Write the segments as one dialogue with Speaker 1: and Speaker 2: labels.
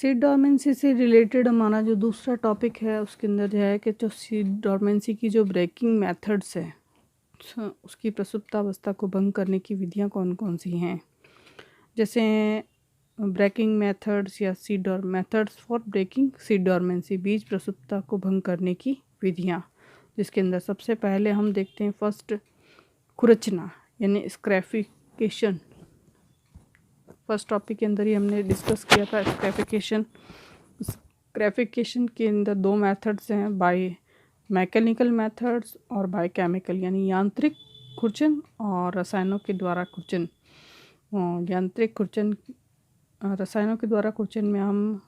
Speaker 1: Seed dormancy से related हमारा जो दूसरा टॉपिक है उसके अंदर जो है कि जो सीड डॉर्मेंसी की जो ब्रेकिंग मेथड्स है उसकी प्रसुप्तावस्था को भंग करने की विधियां कौन कौन सी हैं। जैसे ब्रेकिंग मेथड्स या सीड और methods for breaking seed dormancy, बीज प्रसुप्ता को भंग करने की विधियां, जिसके अंदर सबसे पहले हम देखते हैं फर्स्ट खुरचना यानी स्क्रैफिकेशन। फर्स्ट टॉपिक के अंदर ही हमने डिस्कस किया था स्क्रैफिकेशन। स्क्रैफिकेशन के अंदर दो मेथड्स हैं, बाय मैकेनिकल मेथड्स और बाय केमिकल यानी यांत्रिक खुरचन और रसायनों के द्वारा खुरचन। यांत्रिक खुरचन रसायनों के द्वारा खुरचन में हम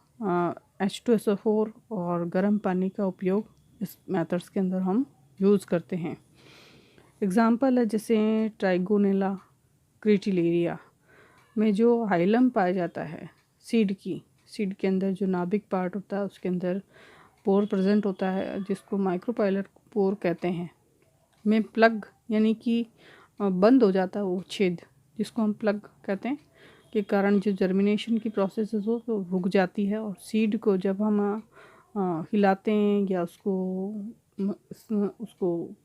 Speaker 1: H2SO4 और गर्म पानी का उपयोग इस मेथड्स के अंदर हम यूज़ करते हैं। एग्जाम्पल है जैसे ट्राइगोनेला क्रिटिलेरिया में जो हाइलम पाया जाता है सीड के अंदर जो नाभिक पार्ट होता है उसके अंदर पोर प्रेजेंट होता है जिसको माइक्रोपाइलर पोर कहते हैं, में प्लग यानी कि बंद हो जाता है वो छेद जिसको हम प्लग कहते हैं, के कारण जो जर्मिनेशन की प्रोसेस है वो रुक जाती है और सीड को जब हम हिलाते हैं या उसको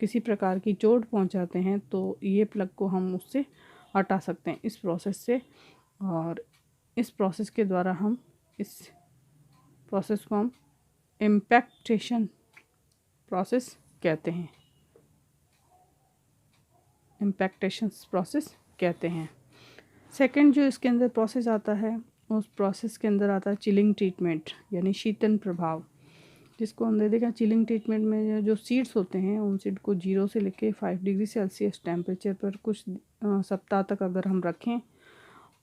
Speaker 1: किसी प्रकार की चोट पहुंचाते हैं तो ये प्लग को हम उससे हटा सकते हैं इस प्रोसेस से। और इस प्रोसेस के द्वारा हम इस प्रोसेस को हम इम्पैक्टेशन प्रोसेस कहते हैं, इम्पैक्टेशन प्रोसेस कहते हैं। सेकंड जो इसके अंदर प्रोसेस आता है उस प्रोसेस के अंदर आता है चिलिंग ट्रीटमेंट यानी शीतन प्रभाव, जिसको हम देखें चिलिंग ट्रीटमेंट में जो सीड्स होते हैं उन सीड को 0 से लेके 5 डिग्री सेल्सियस टेम्परेचर पर कुछ सप्ताह तक अगर हम रखें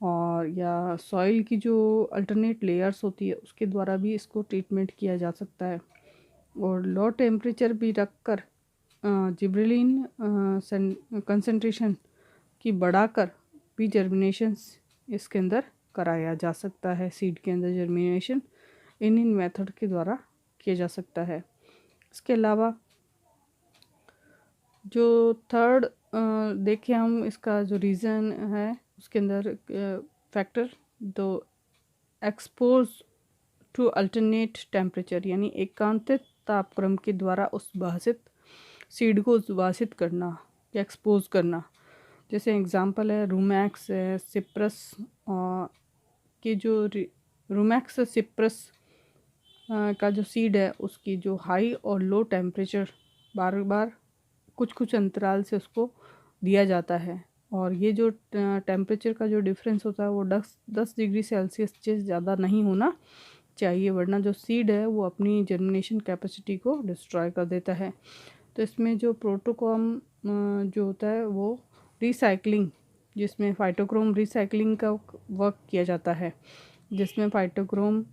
Speaker 1: और या सॉइल की जो अल्टरनेट लेयर्स होती है उसके द्वारा भी इसको ट्रीटमेंट किया जा सकता है। और लो टेम्परेचर भी रख कर जिब्रेलिन कंसंट्रेशन की बढ़ाकर भी जर्मिनेशन इसके अंदर कराया जा सकता है। सीड के अंदर जर्मिनेशन इन मेथड के द्वारा किया जा सकता है। इसके अलावा जो थर्ड देखें हम इसका जो रीज़न है उसके अंदर फैक्टर दो एक्सपोज टू अल्टरनेट टेम्परेचर यानी एकांतित तापक्रम के द्वारा उद्भासित सीड को उद्भासित करना या एक्सपोज करना। जैसे एग्जांपल है रूमैक्स है, सिप्रस के जो रूमैक्स सिप्रस का जो सीड है उसकी जो हाई और लो टेम्परेचर बार बार कुछ अंतराल से उसको दिया जाता है और ये जो टेम्परेचर का जो डिफरेंस होता है वो 10 डिग्री सेल्सियस से ज़्यादा नहीं होना चाहिए, वरना जो सीड है वो अपनी जर्मिनेशन कैपेसिटी को डिस्ट्रॉय कर देता है। तो इसमें जो प्रोटोकॉम जो होता है वो रिसाइकलिंग, जिसमें फाइटोक्रोम रिसाइकलिंग का वर्क किया जाता है, जिसमें फाइटोक्रोम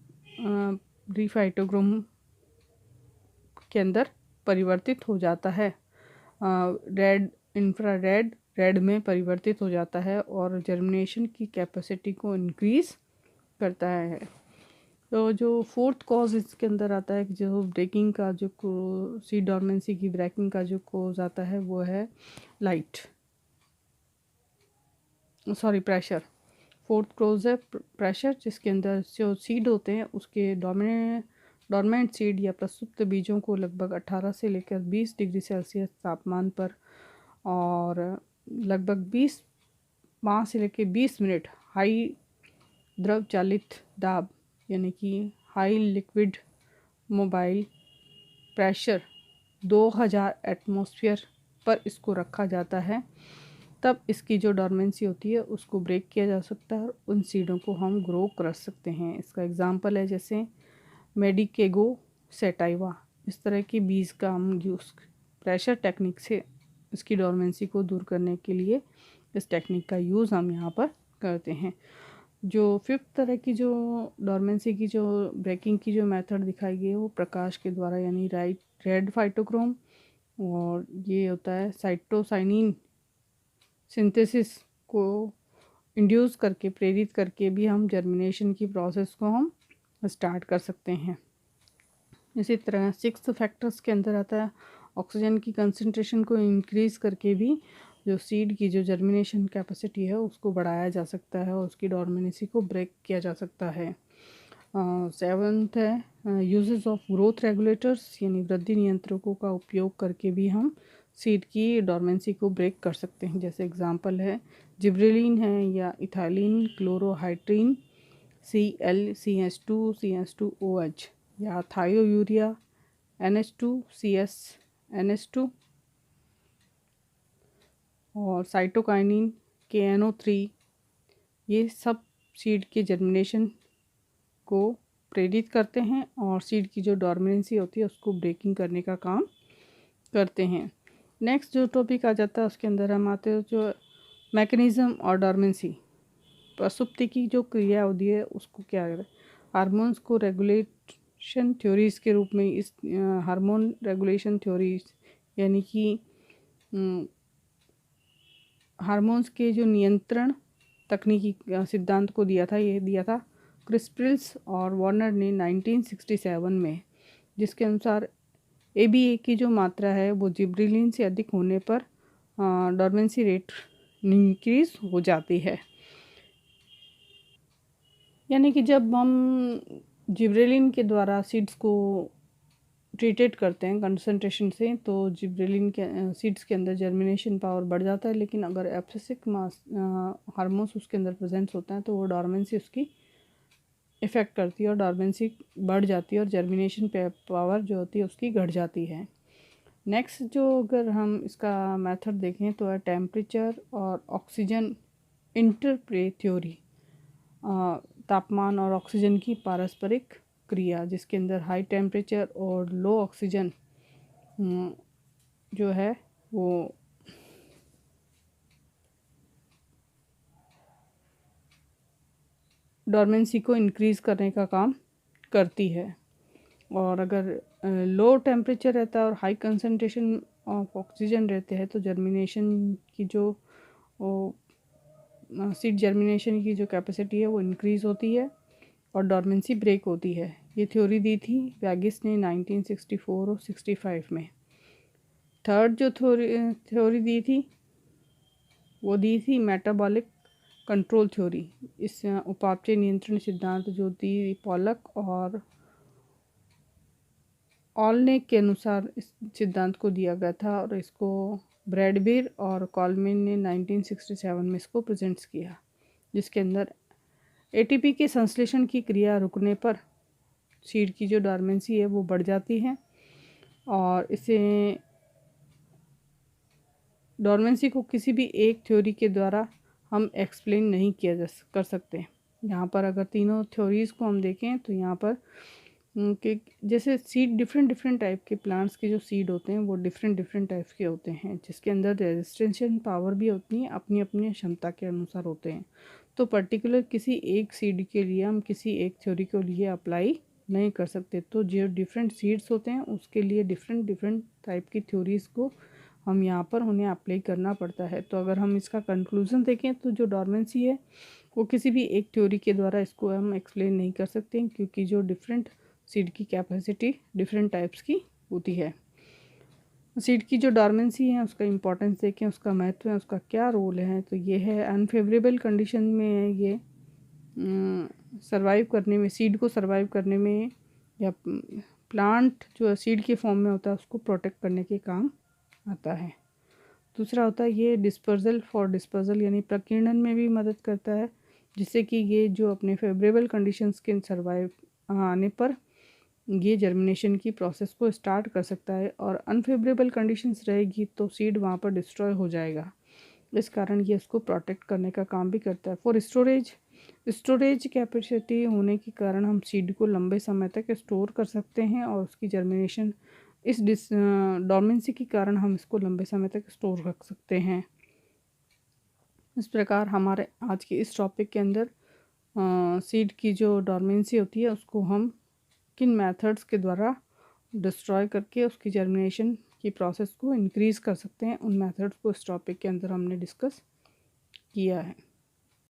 Speaker 1: रीफाइटोक्रोम के अंदर परिवर्तित हो जाता है, रेड इंफ्रारेड रेड में परिवर्तित हो जाता है और जर्मिनेशन की कैपेसिटी को इंक्रीज़ करता है। तो जो फोर्थ कॉज इसके अंदर आता है जो ब्रेकिंग का जो सीड डॉर्मेंसी की ब्रेकिंग का जो कॉज आता है वो है प्रेशर। फोर्थ कॉज है प्रेशर, जिसके अंदर जो सीड होते हैं उसके डॉर्मेंट सीड या प्रसुप्त बीजों को लगभग 18 से लेकर 20 डिग्री सेल्सियस तापमान पर और लगभग 5 से लेकर 20 मिनट हाई द्रव चालित दाब यानी कि high liquid mobile pressure 2000 atmosphere पर इसको रखा जाता है, तब इसकी जो डॉर्मेंसी होती है उसको ब्रेक किया जा सकता है और उन सीडों को हम ग्रो कर सकते हैं। इसका एग्जांपल है जैसे मेडिकेगो सेटाइवा, इस तरह की बीज का हम यूज़ प्रेशर टेक्निक से इसकी डॉर्मेंसी को दूर करने के लिए इस टेक्निक का यूज़ हम यहाँ पर करते हैं। जो फिफ्थ तरह की जो डॉर्मेंसी की जो ब्रेकिंग की जो मेथड दिखाई गई है वो प्रकाश के द्वारा यानी रेड फाइटोक्रोम, और ये होता है साइटोसाइनिन सिंथेसिस को इंड्यूस करके प्रेरित करके भी हम जर्मिनेशन की प्रोसेस को हम स्टार्ट कर सकते हैं। इसी तरह सिक्स्थ फैक्टर्स के अंदर आता है ऑक्सीजन की कंसंट्रेशन को इंक्रीज़ करके भी जो सीड की जो जर्मिनेशन कैपेसिटी है उसको बढ़ाया जा सकता है और उसकी डॉर्मेंसी को ब्रेक किया जा सकता है। सेवन्थ है यूजेस ऑफ ग्रोथ रेगुलेटर्स, यानी वृद्धि नियंत्रकों का उपयोग करके भी हम सीड की डोरमेंसी को ब्रेक कर सकते हैं। जैसे एग्जांपल है जिब्रेलिन है या इथाइलिन क्लोरोहाइड्रीन ClCH2CH2OH या थायोयूरिया NH2CS NH2 और साइटोकाइनिन KNO3, ये सब सीड के जर्मिनेशन को प्रेरित करते हैं और सीड की जो डोरमेंसी होती है उसको ब्रेकिंग करने का काम करते हैं। नेक्स्ट जो टॉपिक आ जाता है उसके अंदर हम आते हैं जो मैकेनिज़्म और डोरमेंसी, प्रसुप्ति की जो क्रिया होती है उसको क्या है, हार्मोन्स को रेगुलेशन थ्योरीज़ के रूप में इस हार्मोन रेगुलेशन थ्योरीज यानी कि हार्मोन्स के जो नियंत्रण तकनीकी सिद्धांत को दिया था, ये दिया था क्रिस्पिल्स और वार्नर ने 1967 में, जिसके अनुसार ABA की जो मात्रा है वो जिब्रेलिन से अधिक होने पर डोरमेंसी रेट इंक्रीज हो जाती है। यानी कि जब हम जिब्रेलिन के द्वारा सीड्स को ट्रीटेड करते हैं कंसंट्रेशन से, तो जिब्रेलिन के सीड्स के अंदर जर्मिनेशन पावर बढ़ जाता है। लेकिन अगर एब्सिसिक मास हार्मोन्स उसके अंदर प्रेजेंट्स होता है तो वो डोरमेंसी उसकी इफ़ेक्ट करती है और डोरमेंसी बढ़ जाती है और जर्मिनेशन पावर जो होती है उसकी घट जाती है। नेक्स्ट जो अगर हम इसका मेथड देखें तो है टेम्परेचर और ऑक्सीजन इंटरप्ले थ्योरी, तापमान और ऑक्सीजन की पारस्परिक क्रिया, जिसके अंदर हाई टेम्परेचर और लो ऑक्सीजन जो है वो डोरमेंसी को इंक्रीज़ करने का काम करती है। और अगर लो टेम्परेचर रहता है और हाई कंसंट्रेशन ऑफ ऑक्सीजन रहते हैं तो जर्मिनेशन की जो सीड जर्मिनेशन की जो कैपेसिटी है वो इंक्रीज़ होती है और डोरमेंसी ब्रेक होती है। ये थ्योरी दी थी वैगिस ने 1964 और 65 में। थर्ड जो थ्योरी दी थी वो दी थी मेटाबॉलिक कंट्रोल थ्योरी। इस उपापचय नियंत्रण सिद्धांत जो दी पॉलक और ऑलनेक के अनुसार इस सिद्धांत को दिया गया था और इसको ब्रैडबिर और कॉलमैन ने 1967 में इसको प्रेजेंट्स किया, जिसके अंदर ATP के संश्लेषण की क्रिया रुकने पर सीड की जो डोरमेंसी है वो बढ़ जाती है और इसे डोरमेंसी को किसी भी एक थ्योरी के द्वारा हम एक्सप्लेन नहीं किया जा कर सकते। यहाँ पर अगर तीनों थ्योरीज़ को हम देखें तो यहाँ पर कि जैसे सीड डिफरेंट टाइप के प्लांट्स के जो सीड होते हैं वो डिफरेंट टाइप्स के होते हैं, जिसके अंदर रेजिस्टेंशन पावर भी होती है, अपनी अपनी क्षमता के अनुसार होते हैं। तो पर्टिकुलर किसी एक सीड के लिए हम किसी एक थ्योरी के लिए अप्लाई नहीं कर सकते। तो जो डिफरेंट सीड्स होते हैं उसके लिए डिफरेंट टाइप की थ्योरीज़ को हम यहाँ पर उन्हें अप्लाई करना पड़ता है। तो अगर हम इसका कंक्लूज़न देखें तो जो डोरमेंसी है वो किसी भी एक थ्योरी के द्वारा इसको हम एक्सप्लेन नहीं कर सकते, क्योंकि जो डिफरेंट सीड की कैपेसिटी डिफरेंट टाइप्स की होती है। सीड की जो डोरमेंसी है उसका इम्पोर्टेंस देखें, उसका महत्व है, उसका क्या रोल है। तो ये है अनफेवरेबल कंडीशन में ये सर्वाइव करने में, सीड को सर्वाइव करने में या प्लांट जो सीड के फॉर्म में होता है उसको प्रोटेक्ट करने के काम आता है। दूसरा होता है ये डिस्पर्जल यानी प्रकीर्णन में भी मदद करता है, जिससे कि ये जो अपने फेवरेबल कंडीशंस के सर्वाइव आने पर ये जर्मिनेशन की प्रोसेस को स्टार्ट कर सकता है, और अनफेवरेबल कंडीशंस रहेगी तो सीड वहाँ पर डिस्ट्रॉय हो जाएगा। इस कारण ये उसको प्रोटेक्ट करने का काम भी करता है। फॉर स्टोरेज कैपेसिटी होने के कारण हम सीड को लंबे समय तक स्टोर कर सकते हैं और उसकी जर्मिनेशन इस डोरमेंसी के कारण हम इसको लंबे समय तक स्टोर रख सकते हैं। इस प्रकार हमारे आज के इस टॉपिक के अंदर सीड की जो डोरमेंसी होती है उसको हम किन मेथड्स के द्वारा डिस्ट्रॉय करके उसकी जर्मिनेशन की प्रोसेस को इंक्रीज़ कर सकते हैं, उन मेथड्स को इस टॉपिक के अंदर हमने डिस्कस किया है।